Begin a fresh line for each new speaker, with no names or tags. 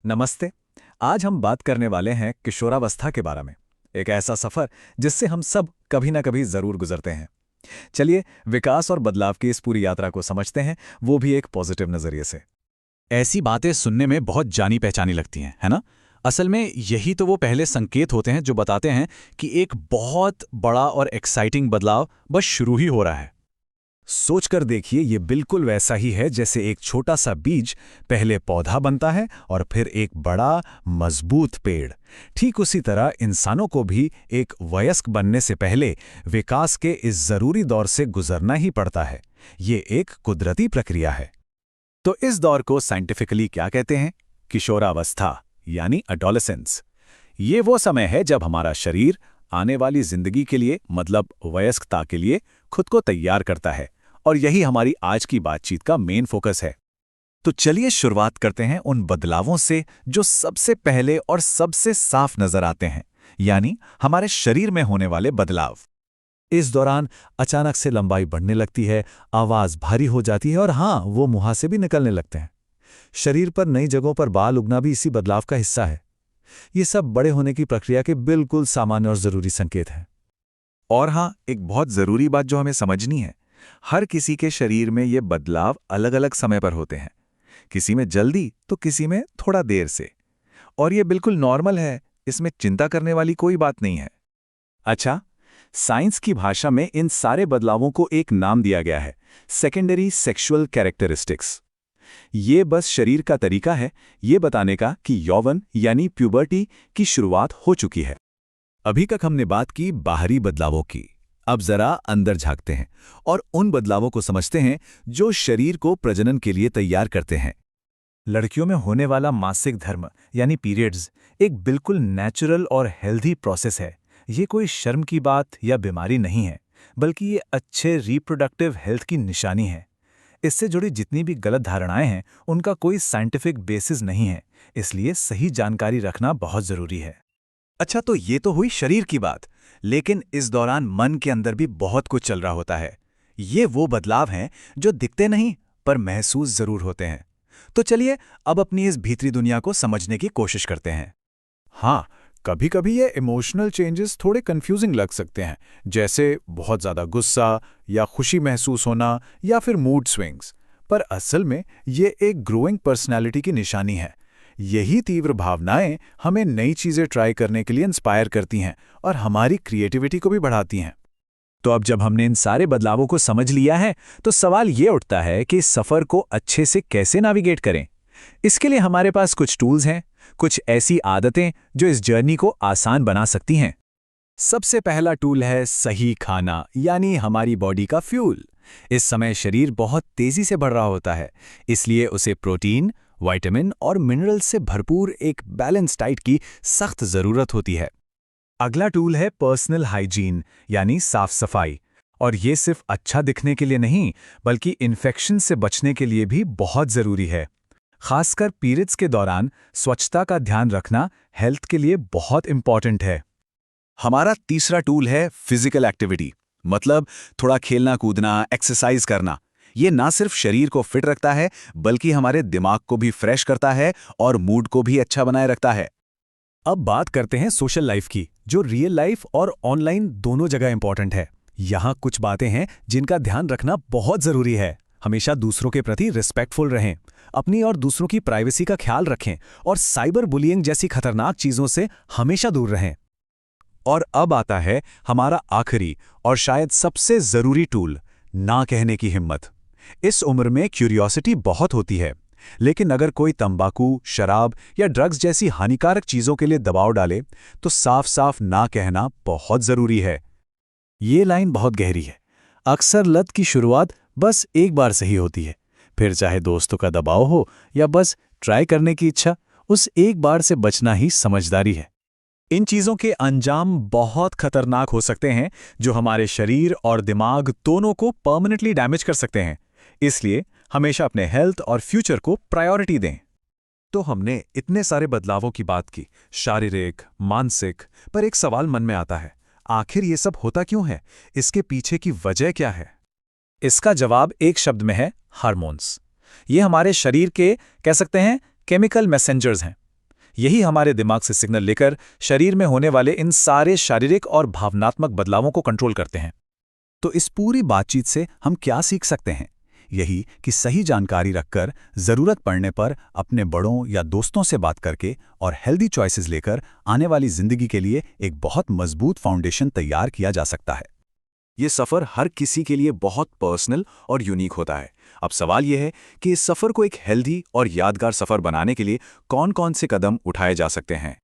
नमस्ते। आज हम बात करने वाले हैं किशोरावस्था के बारे में। एक ऐसा सफर जिससे हम सब कभी ना कभी जरूर गुजरते हैं। चलिए विकास और बदलाव की इस पूरी यात्रा को समझते हैं, वो भी एक पॉजिटिव नजरिए से।
ऐसी बातें सुनने में बहुत जानी पहचानी लगती हैं, है ना? असल में यही तो वो पहले संकेत होते हैं जो बताते हैं कि एक बहुत बड़ा और एक्साइटिंग बदलाव बस शुरू ही हो रहा है।
सोचकर देखिए, ये बिल्कुल वैसा ही है जैसे एक छोटा सा बीज पहले पौधा बनता है और फिर एक बड़ा मजबूत पेड़। ठीक उसी तरह इंसानों को भी एक वयस्क बनने से पहले विकास के इस जरूरी दौर से गुजरना ही पड़ता है। ये एक कुदरती प्रक्रिया है। तो इस दौर को साइंटिफिकली क्या कहते हैं? किशोरावस्था यानी एडोलेसेंस। ये वो समय है जब हमारा शरीर आने वाली जिंदगी के लिए, मतलब वयस्कता के लिए, खुद को तैयार करता है। और यही हमारी आज की बातचीत का मेन फोकस है। तो चलिए शुरुआत करते हैं उन बदलावों से जो सबसे पहले और सबसे साफ नजर आते हैं, यानी हमारे शरीर में होने वाले बदलाव। इस दौरान अचानक से लंबाई बढ़ने लगती है, आवाज भारी हो जाती है और हाँ, वो मुंहासे भी निकलने लगते हैं। शरीर पर नई जगहों पर बाल उगना भी इसी बदलाव का हिस्सा है। ये सब बड़े होने की प्रक्रिया के बिल्कुल सामान्य और जरूरी संकेत हैं। और हाँ, एक बहुत जरूरी बात जो हमें समझनी है, हर किसी के शरीर में ये बदलाव अलग अलग समय पर होते हैं। किसी में जल्दी तो किसी में थोड़ा देर से। और ये बिल्कुल नॉर्मल है, इसमें चिंता करने वाली कोई बात नहीं है। अच्छा, साइंस की भाषा में इन सारे बदलावों को एक नाम दिया गया है, सेकेंडरी सेक्सुअल कैरेक्टरिस्टिक्स। ये बस शरीर का तरीका है ये बताने का कि यौवन यानी प्यूबर्टी की शुरुआत हो चुकी है। अभी तक हमने बात की बाहरी बदलावों की। अब जरा अंदर झांकते हैं और उन बदलावों को समझते हैं जो शरीर को प्रजनन के लिए तैयार करते हैं। लड़कियों में होने वाला मासिक धर्म यानी पीरियड्स एक बिल्कुल नेचुरल और हेल्दी प्रोसेस है। ये कोई शर्म की बात या बीमारी नहीं है, बल्कि ये अच्छे रिप्रोडक्टिव हेल्थ की निशानी है। इससे जुड़ी जितनी भी गलत धारणाएं हैं, उनका कोई साइंटिफिक बेसिस नहीं है, इसलिए सही जानकारी रखना बहुत जरूरी है। अच्छा, तो ये तो हुई शरीर की बात, लेकिन इस दौरान मन के अंदर भी बहुत कुछ चल रहा होता है। ये वो बदलाव हैं जो दिखते नहीं पर महसूस जरूर होते हैं। तो चलिए अब अपनी इस भीतरी दुनिया को समझने की कोशिश करते हैं। हाँ, कभी कभी ये इमोशनल चेंजेस थोड़े कंफ्यूजिंग लग सकते हैं, जैसे बहुत ज्यादा गुस्सा या खुशी महसूस होना या फिर मूड स्विंग्स। पर असल में ये एक ग्रोइंग पर्सनैलिटी की निशानी है। यही तीव्र भावनाएं हमें नई चीजें ट्राई करने के लिए इंस्पायर करती हैं और हमारी क्रिएटिविटी को भी बढ़ाती हैं। तो अब जब हमने इन सारे बदलावों को समझ लिया है, तो सवाल ये उठता है कि इस सफर को अच्छे से कैसे नेविगेट करें। इसके लिए हमारे पास कुछ टूल्स हैं, कुछ ऐसी आदतें जो इस जर्नी को आसान बना सकती हैं। सबसे पहला टूल है सही खाना, यानी हमारी बॉडी का फ्यूल। इस समय शरीर बहुत तेजी से बढ़ रहा होता है, इसलिए उसे प्रोटीन, विटामिन और मिनरल से भरपूर एक बैलेंस डाइट की सख्त जरूरत होती है। अगला टूल है पर्सनल हाइजीन, यानी साफ सफाई। और ये सिर्फ अच्छा दिखने के लिए नहीं, बल्कि इन्फेक्शन से बचने के लिए भी बहुत जरूरी है। खासकर पीरियड्स के दौरान स्वच्छता का ध्यान रखना हेल्थ के लिए बहुत इंपॉर्टेंट है। हमारा तीसरा टूल है फिजिकल एक्टिविटी, मतलब थोड़ा खेलना कूदना, एक्सरसाइज करना। ये ना सिर्फ शरीर को फिट रखता है, बल्कि हमारे दिमाग को भी फ्रेश करता है और मूड को भी अच्छा बनाए रखता है। अब बात करते हैं सोशल लाइफ की, जो रियल लाइफ और ऑनलाइन दोनों जगह इंपॉर्टेंट है। यहाँ कुछ बातें हैं जिनका ध्यान रखना बहुत जरूरी है। हमेशा दूसरों के प्रति रिस्पेक्टफुल रहें, अपनी और दूसरों की प्राइवेसी का ख्याल रखें और साइबर बुलिंग जैसी खतरनाक चीजों से हमेशा दूर रहें। और अब आता है हमारा आखिरी और शायद सबसे जरूरी टूल, ना कहने की हिम्मत। इस उम्र में क्यूरियोसिटी बहुत होती है, लेकिन अगर कोई तंबाकू, शराब या ड्रग्स जैसी हानिकारक चीजों के लिए दबाव डाले, तो साफ साफ ना कहना बहुत जरूरी है। ये लाइन बहुत गहरी है। अक्सर लत की शुरुआत बस एक बार सही होती है, फिर चाहे दोस्तों का दबाव हो या बस ट्राई करने की इच्छा, उस एक बार से बचना ही समझदारी है। इन चीजों के अंजाम बहुत खतरनाक हो सकते हैं, जो हमारे शरीर और दिमाग दोनों को परमानेंटली डैमेज कर सकते हैं। इसलिए हमेशा अपने हेल्थ और फ्यूचर को प्रायोरिटी दें। तो हमने इतने सारे बदलावों की बात की, शारीरिक, मानसिक, पर एक सवाल मन में आता है, आखिर ये सब होता क्यों है? इसके पीछे की वजह क्या है? इसका जवाब एक शब्द में है, हार्मोन्स। ये हमारे शरीर के, कह सकते हैं, केमिकल मैसेंजर्स हैं। यही हमारे दिमाग से सिग्नल लेकर शरीर में होने वाले इन सारे शारीरिक और भावनात्मक बदलावों को कंट्रोल करते हैं। तो इस पूरी बातचीत से हम क्या सीख सकते हैं? यही कि सही जानकारी रखकर ज़रूरत पड़ने पर अपने बड़ों या दोस्तों से बात करके और हेल्दी चॉइसेस लेकर आने वाली ज़िंदगी के लिए एक बहुत मजबूत फाउंडेशन तैयार किया जा सकता है। ये सफ़र हर किसी के लिए बहुत पर्सनल और यूनिक होता है। अब सवाल यह है कि इस सफ़र को एक हेल्दी और यादगार सफ़र बनाने के लिए कौन-कौन से कदम उठाए जा सकते हैं।